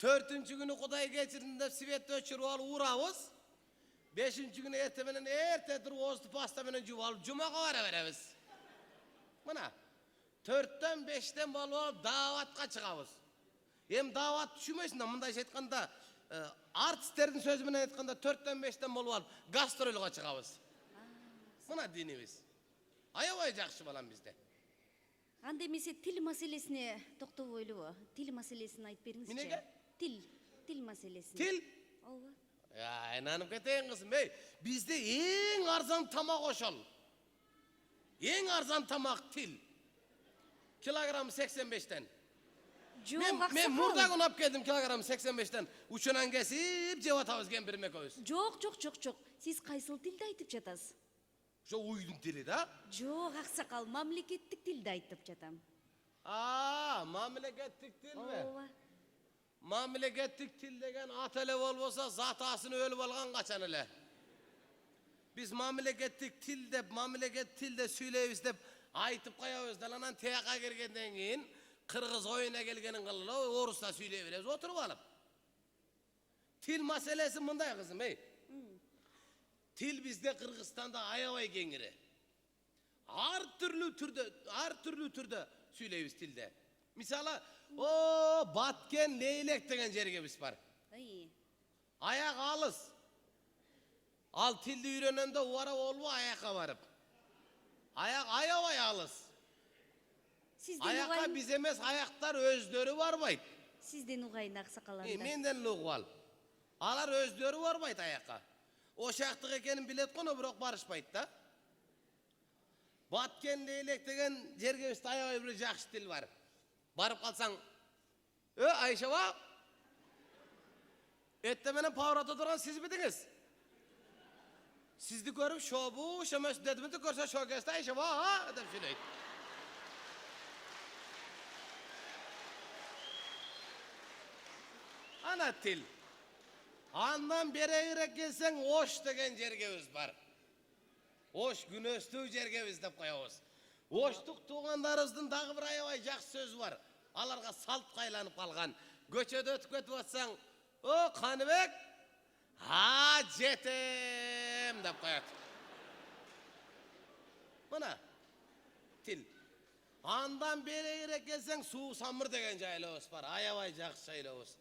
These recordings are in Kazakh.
4-cü günü Kuday geçirdiğinde sivet öçürüp alıp uğrabız. 5-cü günü ertemenen ertedir ozdu pasta menen jup alıp jumaga bara beremiz. Mına 4'ten 5'ten balıp alıp davatga çıkabız. Hem davat düşmesin da mınday aytkanda artistlerдің sözü menen aytkanda 4'ten 5'ten balıp alıp gastrolga çıkabız. Mına dinimiz. Аябай жакшы балам бизде. Анда эмесе тил маселесине токтолбойлубу? Тил маселесин айтып бериңизчи. Эмнеге? Тил маселесин. Тил? Ооба. Айнанып кетейин кызым. Бизде эң арзан тамак ошол. Эң арзан тамак тил. Килограмм 85'ten. Men murda gün alып келдим килограмм 85'ten. Учунан кесип жеп атабыз кемпирим экөөбүз. Жок. Сиз кайсыл тилди айтып жатасыз? Ошо уйдун тили да? Жок, аксакал, мамлекеттик тилди айтып жатам. Мамлекеттик тил ми? Ооба. Мамлекеттик тил деген ат эле болбосо, зат асын өлүп алган качан эле. Биз мамлекеттик тилде сүйлөйбүз деп айтып коебуз да, анан тияка киргенден кийин кыргыз оюна келгенин кылып, орусча сүйлөй беребиз отуруп алып. Тил маселеси мындай кызым, Тил bizde Kırgızstan'da аябай кеңири. Ар türlü türde süyleybiz tilde. Misala, Batken Leylek degen жерге biz бар. Ayak alız. Al tildi үйрөнөндө uara olbu ayakka barıp. Ayak aябай alız. Ayakka biz emes, ayaklar özdörü barbayt. Sizden uğayın aksakalanlar. Menden luğu al. Alar özdörü barbayt ayakka. O şaxtık ekenin bilet konu bırak barışpaydı da. Batken Leylek degen жерге üstü aябай bir жақшы til var. Barıp kalsan, Ayşe va? Ettemenen pavrata duran siz bidiniz. Sizdi görüp şobu, şömös dedimdi görse şo kesti Ayşe va? Edip söyleydi. Ana til. Andan beri gelsen Oş degen жерге бар. Oş günöstүү жерге деп коебуз. Oştuk tuğanlarыбыздын дагы bir аябай жакшы сөзү бар. Аларга салт кайланып калган. Көчөдө өтүп кетип атсаң, Каныбек, жетем деп коет. Мына тил. Андан бери келсең суу самыр деген жайлабыз бар. Аябай жакшы жайлабыз.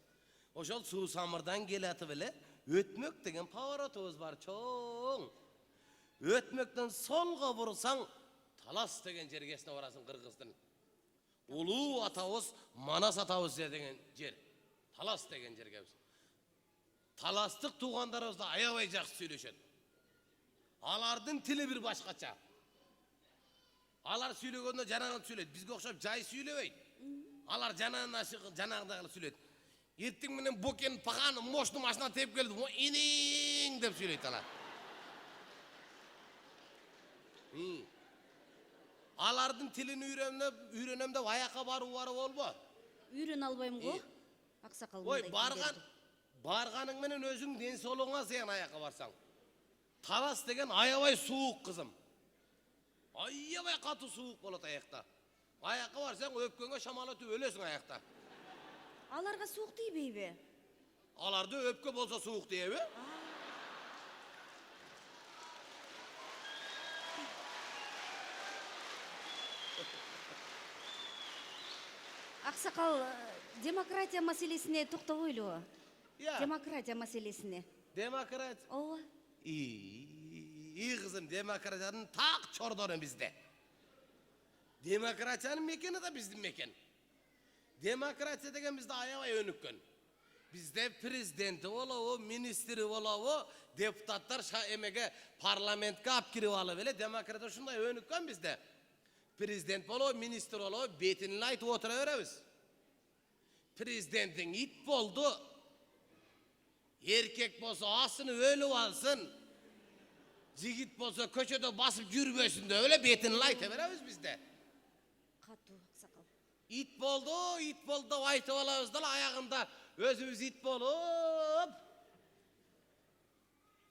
Ошол суу самырдан келатып эле өтмөк деген поворотубуз бар, чоң. Өтмөктөн солго бурсаң, Талас деген жергесине барасың Кыргыздын. Улуу атабыз, Манас атабыз деген жер. Талас деген жерге біз. Таластык туугандарыбызда аябай жакшы сүйлөшөт. Алардын тили бир башкача. Алар сүйлөгөндө жанагын сүйлөйт. Бизге окшоп жай сүйлөбөйт. Алар жанагындагы сүйлөйт. Ертең менен бокен паған мощный машина теп келді. Инең деп сөйлейді алар. Алардын тилин үйрөнөм деп аяққа бару болбо. Үйрөн албайм го. Аксакал мындай. Барганың менен өзүң ден соолугуңа зыян аяққа барсаң. Талас деген аябай суук кызым. Аябай катуу суук болот аяқта. Аяққа барсаң өпкөнгө шамал өтүп өлөсүң аяқта. Аларга суук тийбейби? Аларды өпкө болсо суук тийеби? Аксакал, демократия маселесине токтолойлубу? Демократия маселесине. Демократия? Ооба. Кызым, демократиянын так чордору бизде. Демократиянын мекени да биздин мекен. Демократия деген bizde аябай өнүккөн. Bizde президенти болобу, министри болобу, депутаттар эмеге парламентке алып кирип алып эле демократия ушундай өнүккөн bizde. Президент болобу, министр болобу, бетин эле айтып отура беребиз. Президенттин ит болду. Эркек болсо асыны өлүп алсын. Жигит болсо көчөдө басып жүрбөсүн деп эле бетин эле айта беребиз bizde. Катуу аксакал. İt boldu деп айтып алабыз да, аягында өзүбүз ит болуп,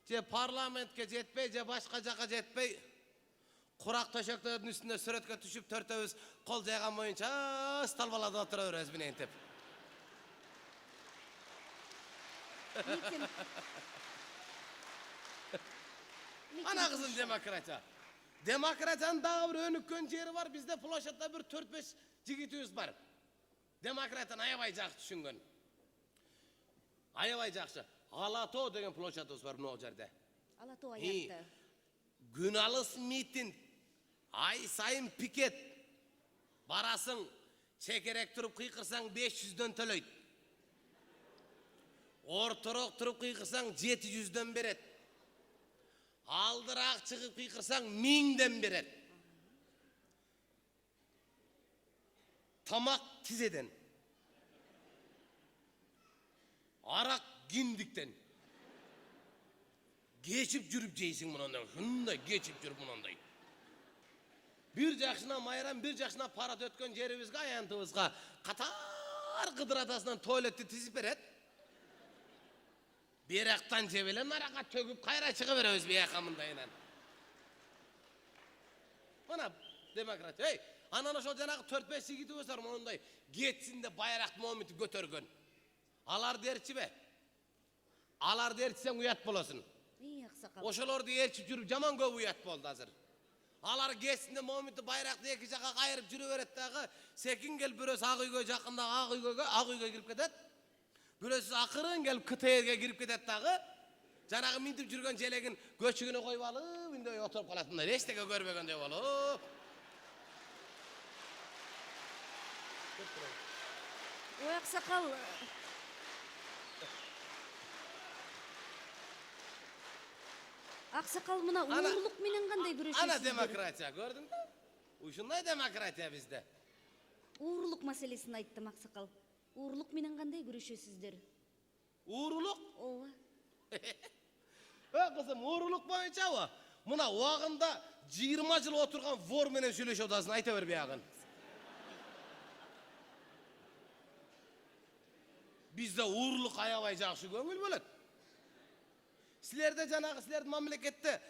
же парламентке жетпей, же башка жака жетпей, курак төшөктөрдүн үстүнө сүрөткө түшүп, төртөөбүз кол жайган боюнча сталбалада отура беребиз менентип. Митинг. Ana kızım demokrata. Demokratanın daha bir önükön yeri var. Bizde plaşatda bir 4-5 jigitimiz var. Demokratın ayabay düşüngön. Ayabay jakşı. Alato degen plaşatımız var bu yerde. Алатоо аятты. Günalыс miting. Ay sayın piket. Barasın. Çekerek turup kıykırsan 500'den төлөйт. Ortorok turup kıykırsan 700'den beret. Aldırak çıkıp kıykırsan 1000'den beret. Tamak tizeden. Arak gindikten. Geçip jürüp jeysin bunandan. Şunday geçip jürüp bunanday. Bir jakşına mayran, bir jakşına para tötkön jeribizge, ayantыбызга katar kıdıratasından tuvaletті tizip beret. Beraktan jebelen araka töküp kayra çıkı beremiz beyakamındayınan. Mana demokrat, hey, anana şol janagı 4-5 sigitimiz var monunday. Geçsin de bayrak momenti götörgön. Alar derçi be. Alar derçi sen uyat bolasın. İyi aksakal. Oşolordu erçip jürüp jaman köp uyat boldu hazır. Alar geçsinde momenti bayrakta eki jaka kayırıp jürü beret dağı. Sekin gelip birösü ak uyga jakında ak uyga girip kedet. Birösü akırın gelip kıtayerge girip kedet dağı. Janagı mintip jürgön jelegin göçügüne koyup alıp indi oturup kalatınlar. Eçteke görmegende bolup. Ой аксакал. Аксакал мына уурулук менен кандай күрөшөсүздөр? Ana demokratiya gördün mü? Uşunday demokratiya bizde. Уурулук маселесин айттым аксакал. Уурулук менен кандай күрөшөсүздөр? Uğurluk. Ооба. Kızım uğurluk boyunca o. Muna oğanda 20 yıl oturgan vor menen söyleşi odasını ayta ver bir yağın. Bizde uğurluk ayabay jakşı göngül bölet. Sizlerde janagı sizlerdi mamlekette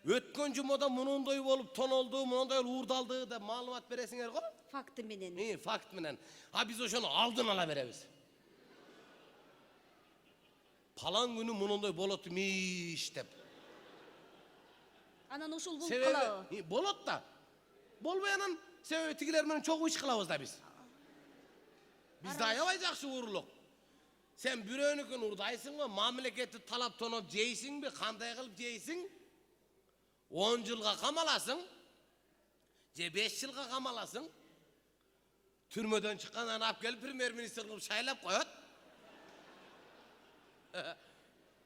ötkön jumoda mununday bolup tonoldu, mununday uurdaldığı da malumat beresiңер go. Факты менен. Fakt menen. Ha biz oşonu aldın ala beremiz. Palan günü mununday bolotmuş dep. Анан ошол болуп калабы? Sebebi bolot da. Bolbayanan sebebi tigiler menen çok iş kılabız da biz. Bizde ayabay jakşı uğurluk. Sen bürönükün urdaysın mı? Mamleketi talap tonop jeysin mi? Kanday kılıp jeysin? 10 yılga kamalasın. 5 yılga kamalasın. Türmöden çıkandan ap gelip premier minister kılıp şaylap koyat.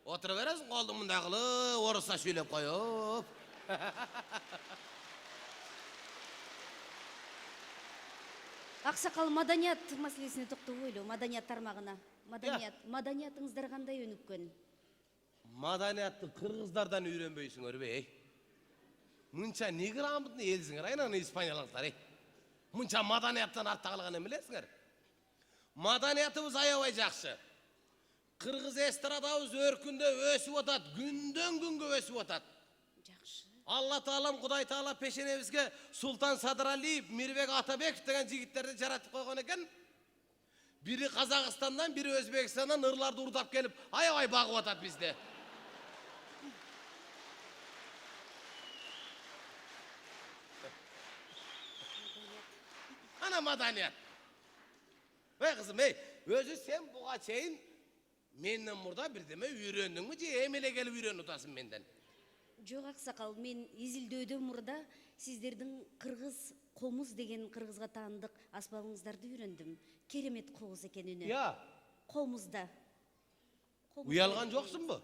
Oturup veresin kolduğun munda kılıp orusla şöylep koyup. Аксакал маданият маселесине токтолойлу, маданият тармагына. Маданиятыңыздар кандай өнүккөн? Madaniyatты kırgızlardan öğrenbeysiңер be. Mınça ne gramotny elsiңер, aynan İspanyalıklar. Mınça madaniyattan arta kalgan emilesiңер. Madaniyatımız ayabay jakşı. Kırgız estradabız örkünde ösüp atat, günden günge ösüp atat. Жакшы. Allah Taalam, Kuday Taala peşenebizge Sultan Sadr Aliyev, Mirbek Atabekov degen jigitlerdi jaratıp koygan eken. Biri Kazakistan'dan, biri Özbekistan'dan ırlarda urdap gelip ayabay bagıp atat bizde. Ana madaniyat. Hey kızım hey, özü sen buğa çeyin menden burada bir deme үйрөндүң mü? Emele gelip үйрөнүп otasın menden. Жок аксакал, мен изилдөөдөн мурда сиздердин кыргыз комуз деген кыргызга таандык аспабыңыздарды үйрөндүм. Керемет кооз экен үнү. Ya, Комузда. uyalgan joksun bu.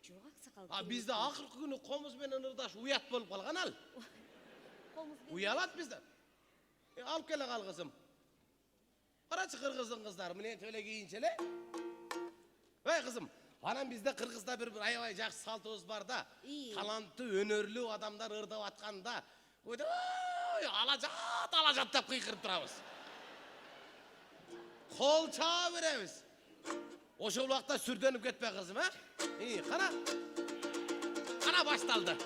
Жок аксакал. Ha bizde akırkı günü komuz menen ırdaş uyat bolup kalgan al. Комуз. Uyalat bizde. Alıp gele kal kızım. Karaçı kırgızın kızlar mı öyle giyinçele. Hey kızım, anam bizde Kırgız'da bir ayabay jakşı saltыбыз var da. İyi. Talantlı, önörlü adamlar ırdap atkanda. Alacat dep kıykırıp turabız. Kol çağa beremiz. Oşol vakta sürdönüp ketpe kızım ha. İyi, kana. Kana baştaldı.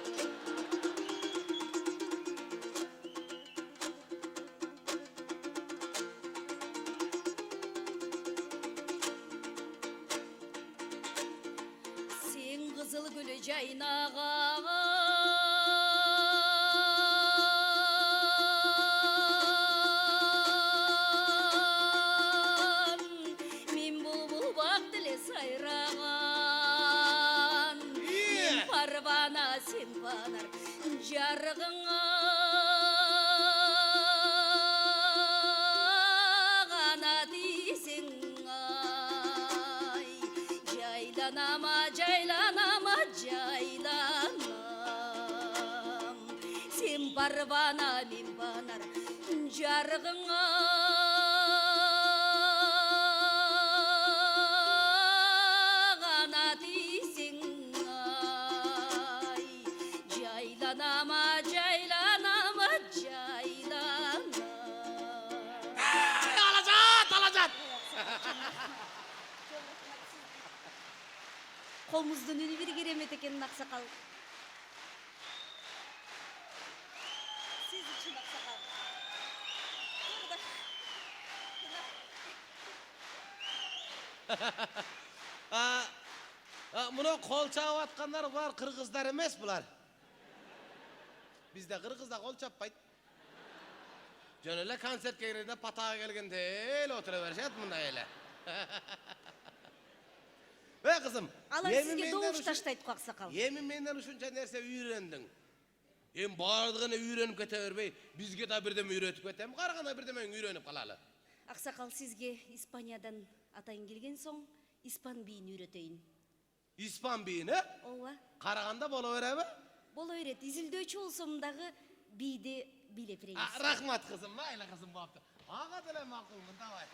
гүлі жайнаған, мен бұлбұл бақ тіле сайраған, мен парвана сен панар жарығыңа ғана дейсің ай. Жайланама, жайланама, жайланам, сен парвана мен панар жарығыңа ғана дейсің ай. Жайланама, жайланама, жайланам. Алажат! Қолымыздың үні бір керемет екенін ақсақал. Сіз үшін ақсақал. Мұны қол чағып атқандар бұлар қырғыздар емес бұлар. Бізде қырғызда қол чаппайды. Жөнелі концерт келгенде патаға келгенде ел отыра бершет мұнда елі. Қызым, Алар сізге доғыш таштайды ақсақал. Емін менден үшінші нәрсе үйрендің. Ем бардығыны үйреніп кете бербей, бізге да бірдем үйретіп кетем, қарғана бірдемен үйреніп қалалы. Ақсақал сізге Испаниядан атайын келген соң, испан биін үйретейін. Испан бейіні? Ола. Қарағанда бола беремі? Бола өрет, изілдөөчі олсомдағы бейді билеп рейіз. Рахмат қызым, майлы қызым бапты. Аға діле мақұлмын, давай.